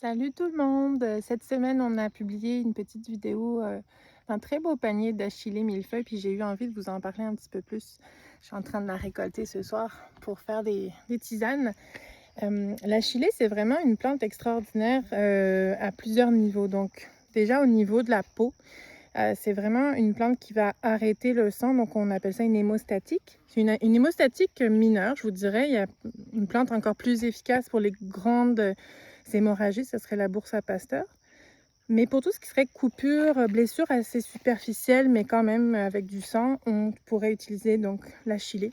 Salut tout le monde! Cette semaine, on a publié une petite vidéo d'un très beau panier d'achillée millefeuille, puis j'ai eu envie de vous en parler un petit peu plus. Je suis en train de la récolter ce soir pour faire des tisanes. L'achillée, c'est vraiment une plante extraordinaire à plusieurs niveaux. Donc, déjà au niveau de la peau, c'est vraiment une plante qui va arrêter le sang, donc on appelle ça une hémostatique. C'est une hémostatique mineure, je vous dirais. Il y a une plante encore plus efficace pour les grandes hémorragies, ce serait la Bursa Pasteur. Mais pour tout ce qui serait coupure, blessure assez superficielle, mais quand même avec du sang, on pourrait utiliser donc l'achillée,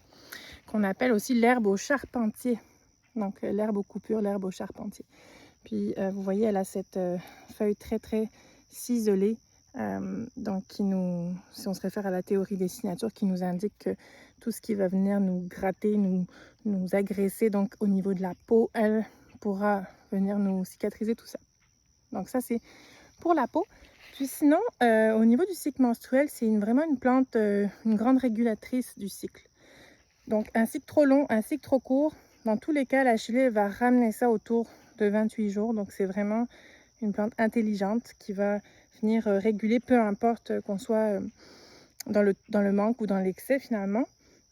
qu'on appelle aussi l'herbe au charpentier. Donc l'herbe aux coupures, l'herbe au charpentier. Puis vous voyez, elle a cette feuille très très ciselée, donc qui nous, si on se réfère à la théorie des signatures, qui nous indique que tout ce qui va venir nous gratter, nous agresser, donc au niveau de la peau, elle pourra venir nous cicatriser tout ça. Donc ça, c'est pour la peau. Puis sinon, au niveau du cycle menstruel, c'est vraiment une plante, une grande régulatrice du cycle. Donc un cycle trop long, un cycle trop court, dans tous les cas, l'achillée va ramener ça autour de 28 jours. Donc c'est vraiment une plante intelligente qui va venir réguler, peu importe qu'on soit dans le manque ou dans l'excès finalement.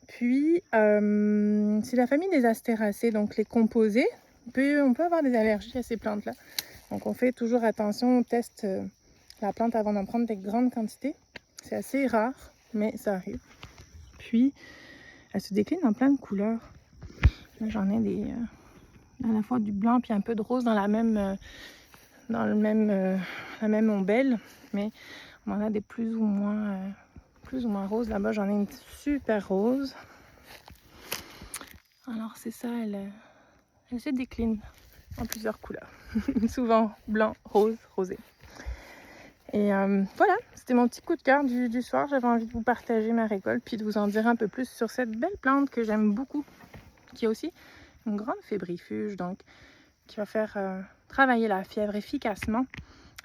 Puis c'est la famille des astéracées, donc les composés. On peut avoir des allergies à ces plantes-là. Donc on fait toujours attention, on teste la plante avant d'en prendre des grandes quantités. C'est assez rare, mais ça arrive. Puis elle se décline en plein de couleurs. Là j'en ai à la fois du blanc puis un peu de rose dans la même ombelle, mais on en a des plus ou moins roses. Là-bas j'en ai une super rose. Alors c'est ça, elle se décline en plusieurs couleurs. Souvent blanc, rose, rosé. Et voilà, c'était mon petit coup de cœur du soir. J'avais envie de vous partager ma récolte, puis de vous en dire un peu plus sur cette belle plante que j'aime beaucoup, qui a aussi une grande fébrifuge, donc qui va faire travailler la fièvre efficacement.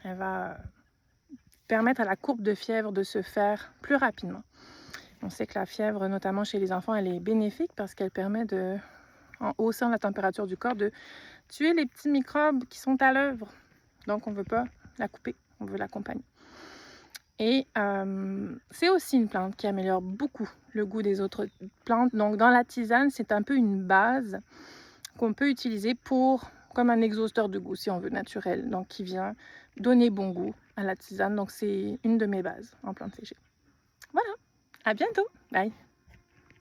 Elle va permettre à la courbe de fièvre de se faire plus rapidement. On sait que la fièvre, notamment chez les enfants, elle est bénéfique parce qu'elle permet en haussant la température du corps, de tuer les petits microbes qui sont à l'œuvre. Donc on ne veut pas la couper, on veut l'accompagner. Et c'est aussi une plante qui améliore beaucoup le goût des autres plantes. Donc dans la tisane, c'est un peu une base qu'on peut utiliser comme un exhausteur de goût, si on veut, naturel. Donc qui vient donner bon goût à la tisane. Donc c'est une de mes bases en plante séchée. Voilà, à bientôt, bye!